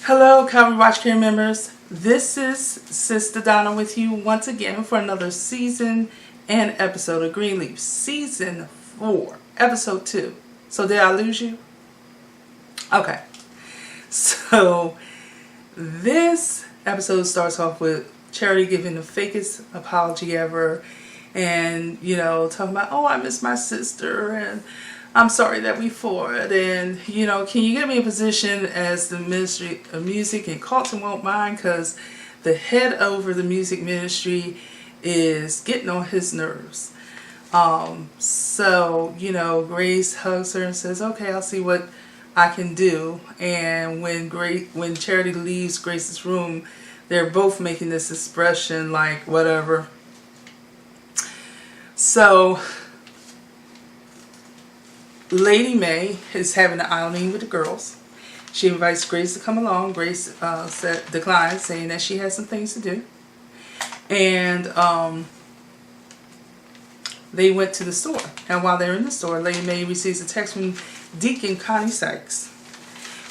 Hello, Calvary Watch Care members. This is Sister Donna with you once again for another season and episode of Greenleaf, Season 4, Episode 2. So did I lose you? Okay. So this episode starts off with Charity giving the fakest apology ever and, talking about, oh, I miss my sister and I'm sorry that we fought, and can you get me a position as the Ministry of Music and Carlton won't mind, because the head over the music ministry is getting on his nerves. So Grace hugs her and says, okay, I'll see what I can do. And when Charity leaves Grace's room, they're both making this expression like whatever. So Lady May is having an outing with the girls. She invites Grace to come along. Grace declines, saying that she has some things to do. And they went to the store. And while they're in the store, Lady May receives a text from Deacon Connie Sykes.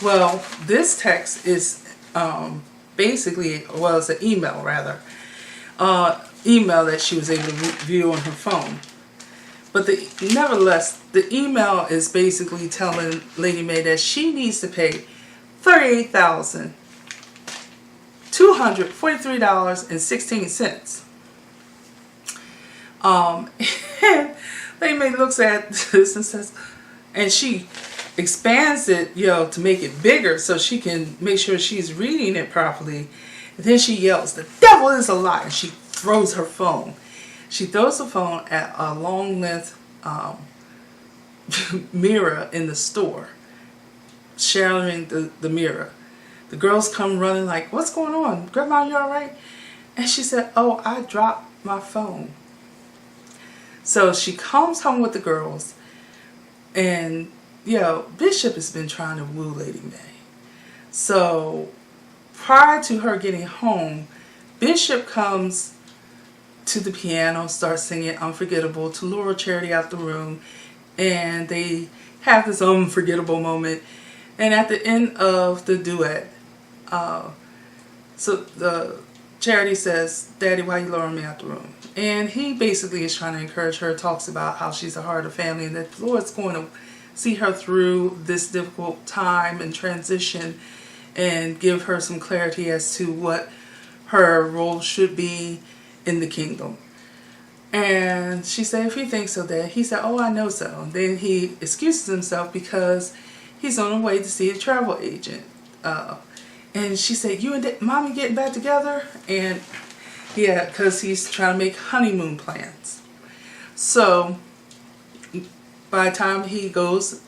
Well, this text is it's an email rather. Email that she was able to view on her phone. But nevertheless, the email is basically telling Lady May that she needs to pay $38,243.16. And Lady May looks at this and says, and she expands it, to make it bigger so she can make sure she's reading it properly. And then she yells, "The devil is a lie!" And she throws her phone. She throws the phone at a long length mirror in the store, shattering the mirror. The girls come running like, "What's going on? Grandma, you alright?" And she said, "Oh, I dropped my phone." So she comes home with the girls, and Bishop has been trying to woo Lady May. So prior to her getting home, Bishop comes to the piano, starts singing Unforgettable to lure Charity out the room, and they have this unforgettable moment. And at the end of the duet, so the Charity says, "Daddy, why you luring me out the room?" And he basically is trying to encourage her, talks about how she's a heart of family and that the Lord's going to see her through this difficult time and transition and give her some clarity as to what her role should be in the kingdom. And she said, "If you think so, Dad." He said, "Oh, I know so." And then he excuses himself because he's on the way to see a travel agent. And she said, "You and Mommy getting back together?" And yeah, because he's trying to make honeymoon plans. So by the time he goes,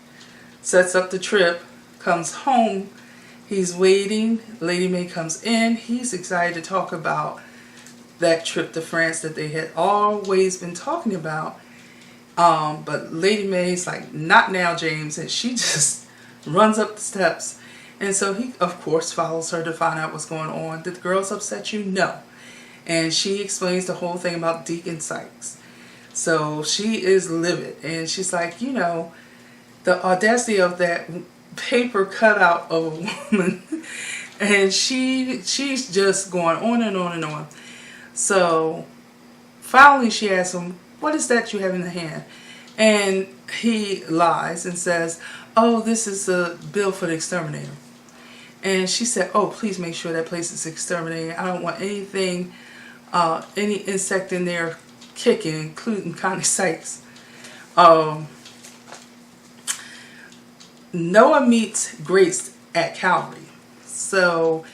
sets up the trip, comes home, he's waiting. Lady May comes in. He's excited to talk about that trip to France that they had always been talking about. But Lady May's like, "Not now, James." And she just runs up the steps. And so he, of course, follows her to find out what's going on. Did the girls upset you? No. And she explains the whole thing about Deacon Sykes. So she is livid. And she's like, the audacity of that paper cutout of a woman. And she's just going on and on and on. So finally she asks him, "What is that you have in the hand?" And he lies and says, "Oh, this is a bill for the exterminator." And she said, "Oh, please make sure that place is exterminated. I don't want anything, any insect in there kicking, including Connie Sykes." Noah meets Grace at Calvary. So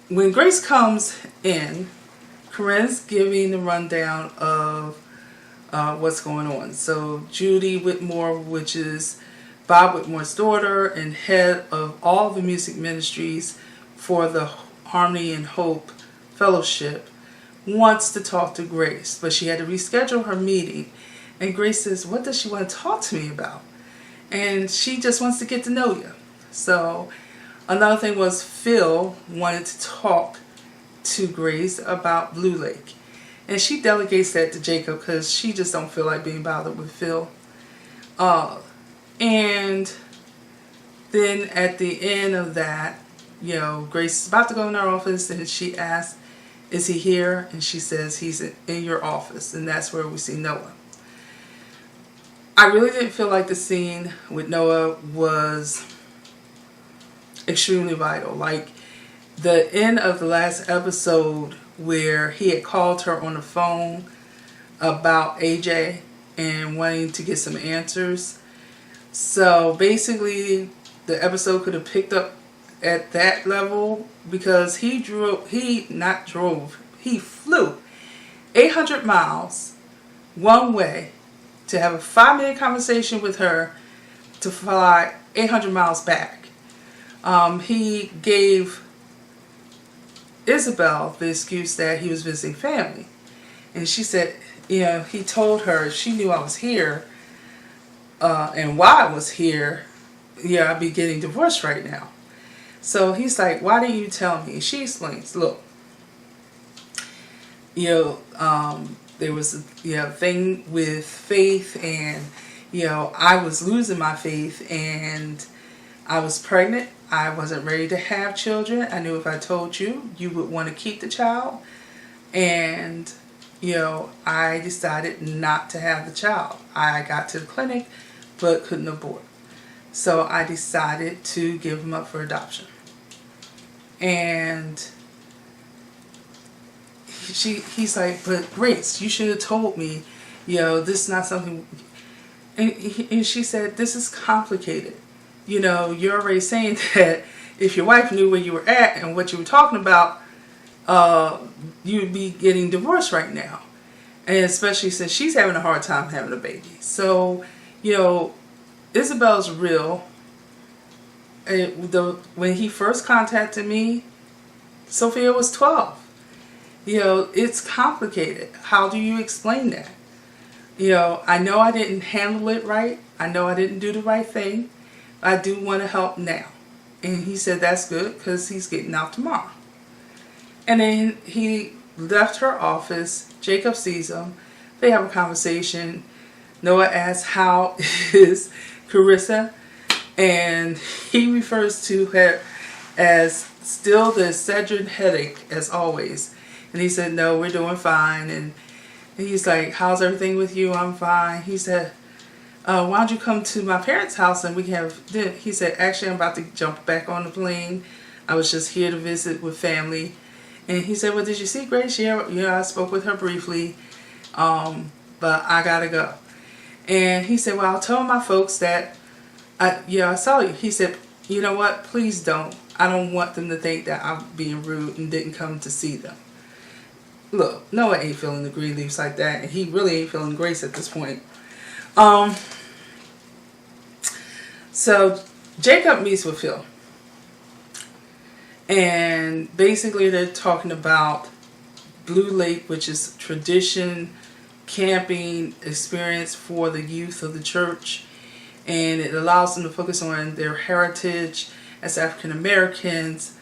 when Grace comes in, Corinne's giving the rundown of what's going on. So Judy Whitmore, which is Bob Whitmore's daughter and head of all the music ministries for the Harmony and Hope Fellowship, wants to talk to Grace, but she had to reschedule her meeting. And Grace says, "What does she want to talk to me about?" And she just wants to get to know you. So another thing was Phil wanted to talk to Grace about Blue Lake. And she delegates that to Jacob because she just don't feel like being bothered with Phil. And then at the end of that, Grace is about to go in her office, and she asks, is he here? And she says, he's in your office. And that's where we see Noah. I really didn't feel like the scene with Noah was extremely vital. Like the end of the last episode where he had called her on the phone about AJ and wanting to get some answers. So basically the episode could have picked up at that level, because he flew 800 miles one way to have a 5-minute conversation with her, to fly 800 miles back. He gave Isabel the excuse that he was visiting family. And she said, he told her, she knew I was here, and why I was here, I'd be getting divorced right now. So he's like, why didn't you tell me? And she explains, look, there was a thing with faith, and I was losing my faith, and I was pregnant. I wasn't ready to have children. I knew if I told you, you would want to keep the child, and I decided not to have the child. I got to the clinic but couldn't abort, so I decided to give him up for adoption. And he's like, but Grace, you should have told me, this is not something. And she said, this is complicated. You're already saying that if your wife knew where you were at and what you were talking about, you'd be getting divorced right now. And especially since she's having a hard time having a baby. So, Isabel's real. When he first contacted me, Sophia was 12. It's complicated. How do you explain that? I know I didn't handle it right. I know I didn't do the right thing. I do want to help now. And he said that's good, because he's getting out tomorrow. And then he left her office. Jacob sees him. They have a conversation. Noah asks, how is Carissa? And he refers to her as still the Excedrin headache, as always. And he said, no, we're doing fine. And he's like, how's everything with you? I'm fine. He said, why don't you come to my parents' house and we can have dinner? He said, actually, I'm about to jump back on the plane. I was just here to visit with family. And he said, well, did you see Grace? Yeah, I spoke with her briefly, but I gotta go. And he said, well, I'll tell my folks that I saw you. He said, you know what? Please don't. I don't want them to think that I'm being rude and didn't come to see them. Look, Noah ain't feeling the Greenleafs like that, and he really ain't feeling Grace at this point. So Jacob meets with Phil. And basically they're talking about Blue Lake, which is tradition, camping experience for the youth of the church. And it allows them to focus on their heritage as African Americans.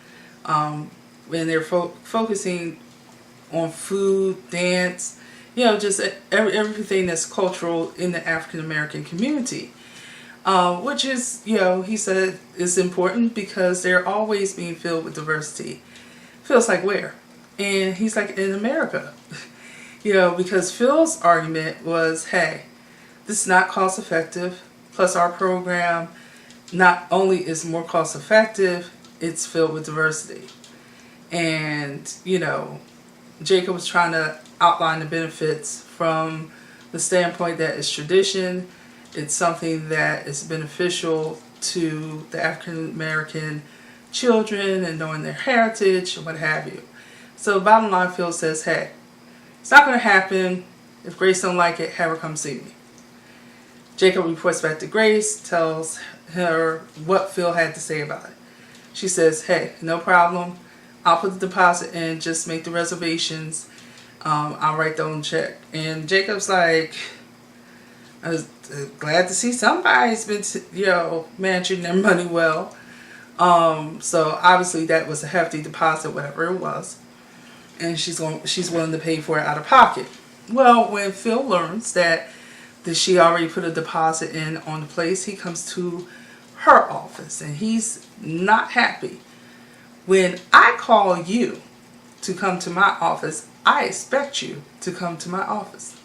When they're focusing on food, dance, just everything that's cultural in the African American community. Which is, he said is important because they're always being filled with diversity. Feels like where? And he's like, in America. Because Phil's argument was, hey, this is not cost effective. Plus our program not only is more cost effective, it's filled with diversity. And, Jacob was trying to outline the benefits from the standpoint that it's tradition. It's something that is beneficial to the African American children and knowing their heritage and what have you. So bottom line, Phil says, hey, it's not going to happen. If Grace don't like it, have her come see me. Jacob reports back to Grace, tells her what Phil had to say about it. She says, hey, no problem. I'll put the deposit in, just make the reservations. I'll write the own check. And Jacob's like, I was glad to see somebody's been, managing their money well. So obviously that was a hefty deposit, whatever it was. And she's willing to pay for it out of pocket. Well, when Phil learns that she already put a deposit in on the place, he comes to her office and he's not happy. When I call you to come to my office, I expect you to come to my office.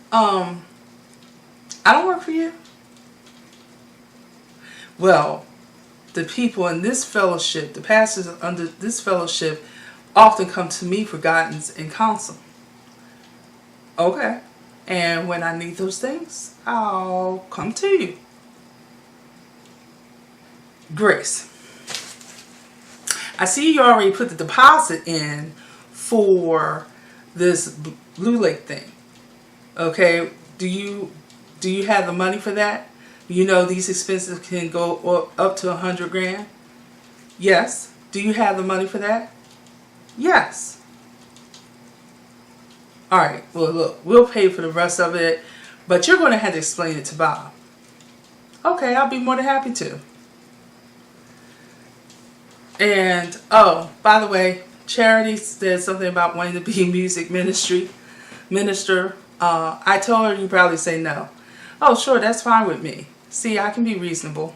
I don't work for you. Well, the people in this fellowship, the pastors under this fellowship, often come to me for guidance and counsel. Okay. And when I need those things, I'll come to you. Grace, I see you already put the deposit in for this Blue Lake thing. Okay, do you have the money for that? You know these expenses can go up to $100 grand. Yes. Do you have the money for that? Yes. All right. Well, look, we'll pay for the rest of it, but you're going to have to explain it to Bob. Okay, I'll be more than happy to. And oh, by the way, Charity said something about wanting to be music minister. I told her you probably say no. Oh, sure, that's fine with me. See, I can be reasonable.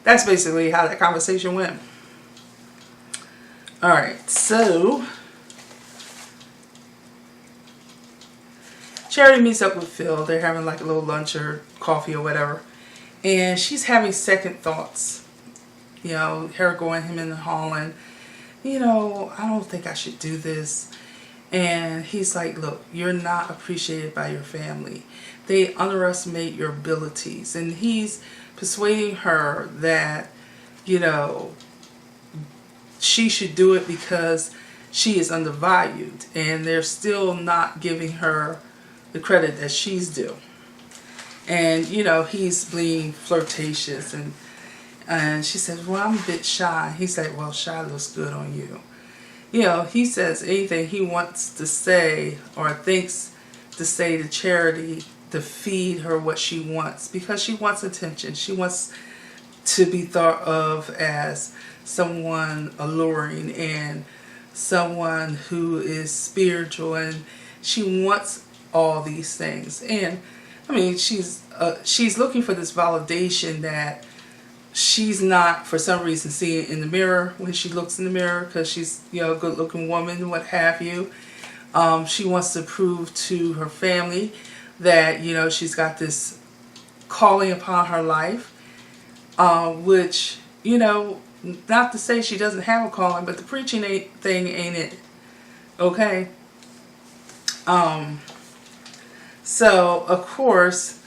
That's basically how that conversation went. All right, so Charity meets up with Phil. They're having like a little lunch or coffee or whatever, and she's having second thoughts. You know, her going him in the hall and, you know, I don't think I should do this. And he's like, look, you're not appreciated by your family. They underestimate your abilities. And he's persuading her that, you know, she should do it because she is undervalued. And they're still not giving her the credit that she's due. And, you know, he's being flirtatious. And she says, well, I'm a bit shy. He said, well, shy looks good on you. You know, he says anything he wants to say or thinks to say to Charity to feed her what she wants, because she wants attention. She wants to be thought of as someone alluring and someone who is spiritual, and she wants all these things. And I mean, she's looking for this validation that she's not, for some reason, seeing in the mirror when she looks in the mirror, because she's, you know, a good-looking woman, what have you. She wants to prove to her family that, you know, she's got this calling upon her life, which, you know, not to say she doesn't have a calling, but the preaching thing ain't it. Okay? So, of course,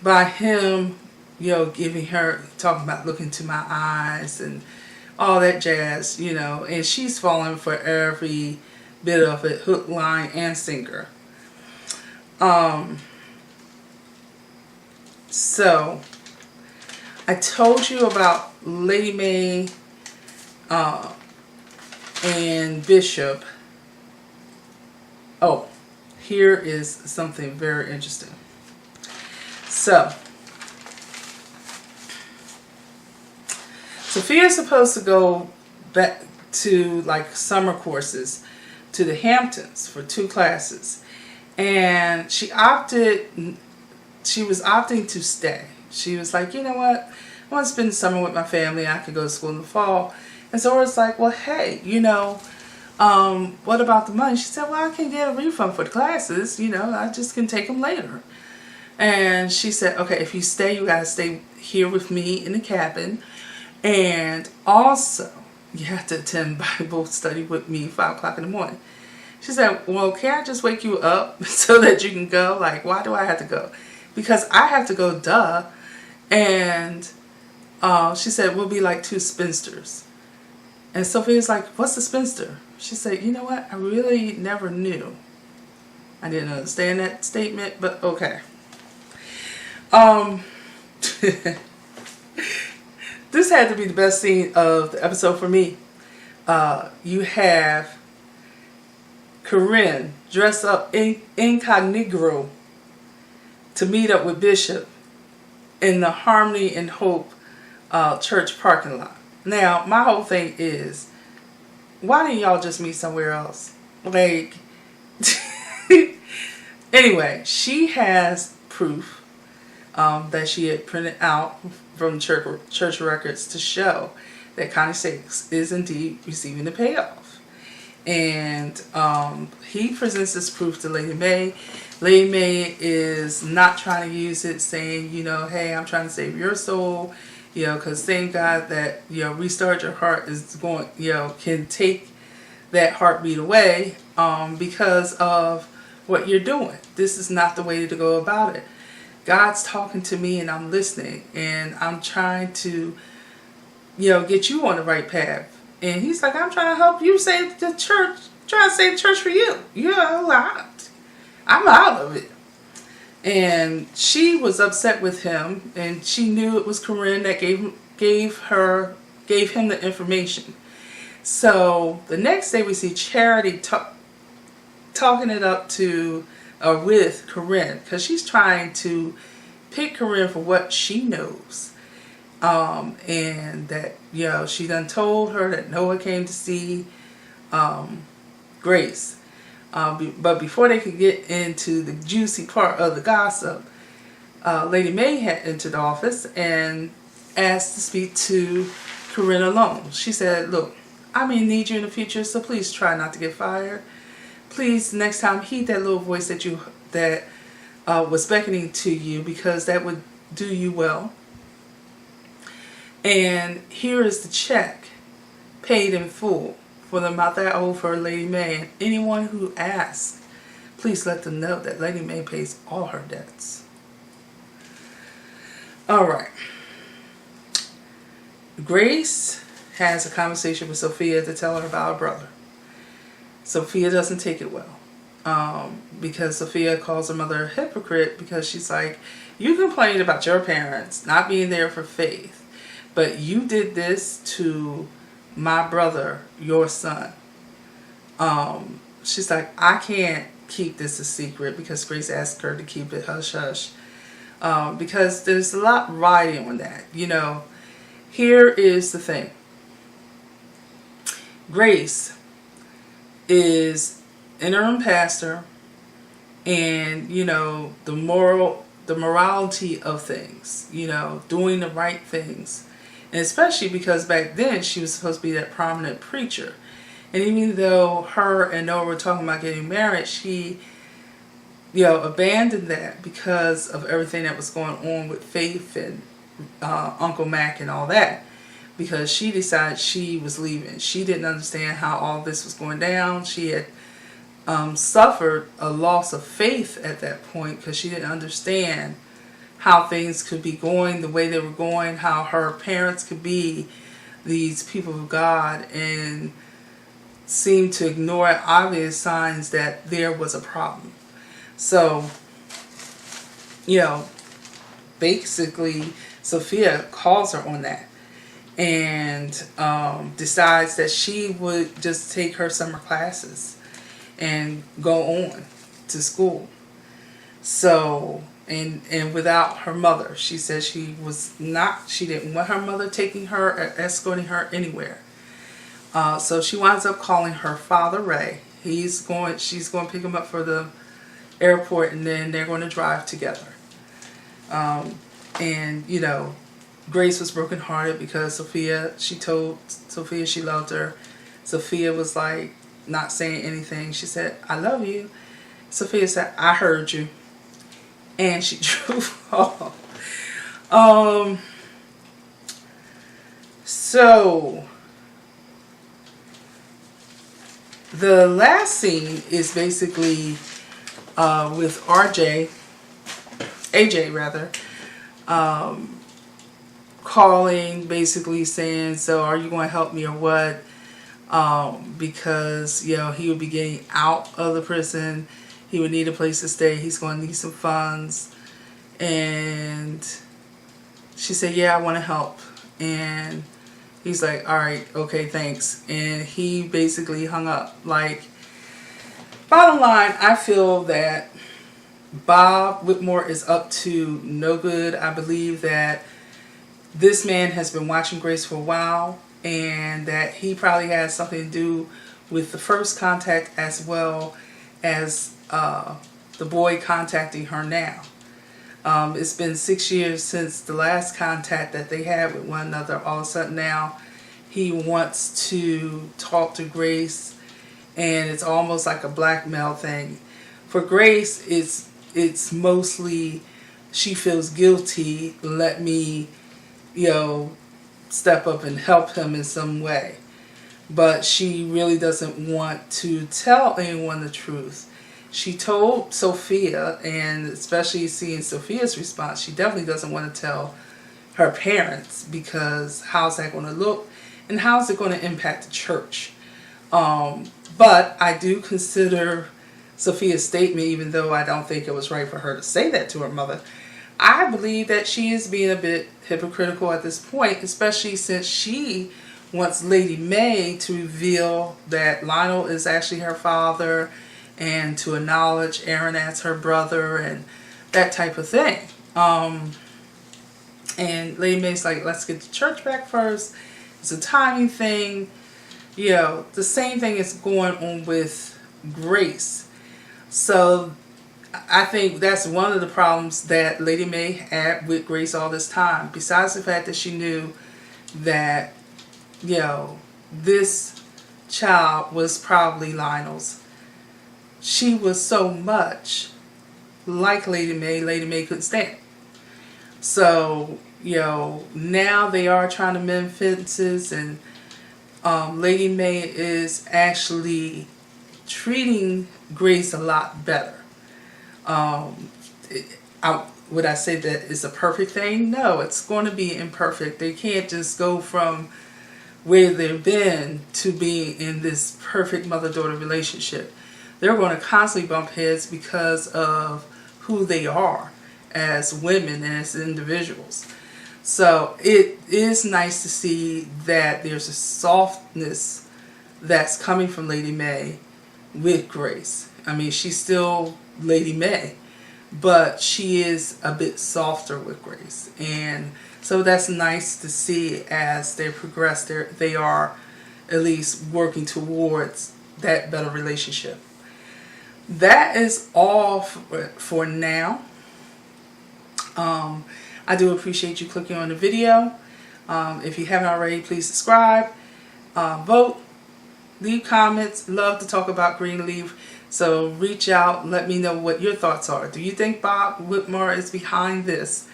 by him, you know, giving her, talking about look into my eyes and all that jazz, you know, and she's falling for every bit of it, hook, line, and sinker. So, I told you about Lady Mae and Bishop. Oh, here is something very interesting. So, Sophia's supposed to go back to like summer courses to the Hamptons for 2 classes, and she was opting to stay. She was like, you know what, I want to spend the summer with my family. I could go to school in the fall. And so it's like, well, hey, you know, what about the money? She said, well, I can get a refund for the classes, you know, I just can take them later. And she said, okay, if you stay, you got to stay here with me in the cabin. And also, you have to attend Bible study with me 5 o'clock in the morning. She said, well, can I just wake you up so that you can go? Like, why do I have to go? Because I have to go, duh. And she said, we'll be like 2 spinsters. And Sophia's like, what's a spinster? She said, you know what? I really never knew. I didn't understand that statement, but okay. This had to be the best scene of the episode for me. You have Corinne dressed up incognito to meet up with Bishop in the Harmony and Hope church parking lot. Now, my whole thing is, why didn't y'all just meet somewhere else? Like, anyway, she has proof that she had printed out from church records to show that Connie Sykes is indeed receiving the payoff. And he presents this proof to Lady Mae. Lady Mae is not trying to use it, saying, hey, I'm trying to save your soul, because thank God that, restart your heart is going, can take that heartbeat away because of what you're doing. This is not the way to go about it. God's talking to me and I'm listening and I'm trying to, get you on the right path. And he's like, I'm trying to help you save the church, trying to save the church for you. I'm out of it. And she was upset with him, and she knew it was Corinne that gave him the information. So the next day we see Charity talking it up with Corinne, because she's trying to pick Corinne for what she knows. And that, she done told her that Noah came to see Grace. But before they could get into the juicy part of the gossip, Lady Mae had entered the office and asked to speak to Corinne alone. She said, look, I may need you in the future, so please try not to get fired. Please, next time, heed that little voice that was beckoning to you, because that would do you well. And here is the check, paid in full, for the amount that I owe for Lady Mae. And anyone who asks, please let them know that Lady Mae pays all her debts. Alright. Grace has a conversation with Sophia to tell her about her brother. Sophia doesn't take it well. Because Sophia calls her mother a hypocrite, because she's like, you complained about your parents not being there for faith, but you did this to my brother, your son. She's like, I can't keep this a secret, because Grace asked her to keep it hush hush. Because there's a lot riding on that. Here is the thing. Grace is interim pastor, and the morality of things, doing the right things. And especially because back then she was supposed to be that prominent preacher. And even though her and Noah were talking about getting married, she, abandoned that because of everything that was going on with Faith and Uncle Mac and all that. Because she decided she was leaving. She didn't understand how all this was going down. She had suffered a loss of faith at that point, because she didn't understand how things could be going the way they were going, how her parents could be these people of God and seem to ignore obvious signs that there was a problem. So, basically Sophia calls her on that and decides that she would just take her summer classes and go on to school. So, and without her mother. She said she didn't want her mother taking her or escorting her anywhere. So she winds up calling her father, Ray. She's going to pick him up for the airport, and then they're going to drive together. And Grace was brokenhearted because she told Sophia she loved her. Sophia was like not saying anything. She said, I love you. Sophia said, I heard you. And she drove off. So the last scene is basically with AJ rather, calling, basically saying, so are you going to help me or what? Because he would be getting out of the prison. He would need a place to stay. He's going to need some funds. And she said, yeah, I want to help. And he's like, all right, okay, thanks. And he basically hung up. Like, bottom line, I feel that Bob Whitmore is up to no good. I believe that this man has been watching Grace for a while, and that he probably has something to do with the first contact as well as the boy contacting her now. It's been 6 years since the last contact that they had with one another. All of a sudden now he wants to talk to Grace, and it's almost like a blackmail thing. For Grace, it's mostly she feels guilty. Let me, step up and help him in some way. But she really doesn't want to tell anyone the truth. She told Sophia, and especially seeing Sophia's response, she definitely doesn't want to tell her parents, because how's that going to look and how's it going to impact the church? But I do consider Sophia's statement, even though I don't think it was right for her to say that to her mother, I believe that she is being a bit hypocritical at this point, especially since she wants Lady May to reveal that Lionel is actually her father, and to acknowledge Aaron as her brother and that type of thing. And Lady May's like, let's get the church back first. It's a timing thing. The same thing is going on with Grace. So I think that's one of the problems that Lady May had with Grace all this time. Besides the fact that she knew that, this child was probably Lionel's. She was so much like Lady May couldn't stand. So, now they are trying to mend fences, and Lady May is actually treating Grace a lot better. Would I say that it's a perfect thing? No, it's going to be imperfect. They can't just go from where they've been to being in this perfect mother-daughter relationship. They're going to constantly bump heads because of who they are as women and as individuals. So it is nice to see that there's a softness that's coming from Lady May with Grace. I mean, she's still Lady May, but she is a bit softer with Grace. And so that's nice to see as they progress. They are at least working towards that better relationship. That is all for now. I do appreciate you clicking on the video. If you haven't already, please subscribe, vote, leave comments. Love to talk about Greenleaf. So reach out, let me know what your thoughts are. Do you think Bob Whitmore is behind this?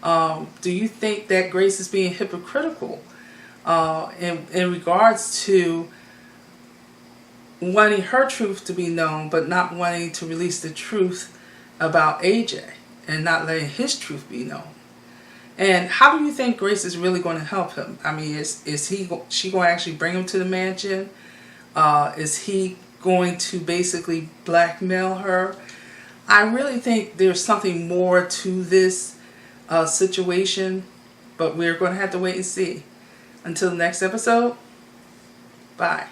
Do you think that Grace is being hypocritical in regards to wanting her truth to be known, but not wanting to release the truth about AJ and not letting his truth be known? And how do you think Grace is really going to help him? I mean, is she going to actually bring him to the mansion? Is he going to basically blackmail her? I really think there's something more to this situation, but we're going to have to wait and see. Until the next episode, bye.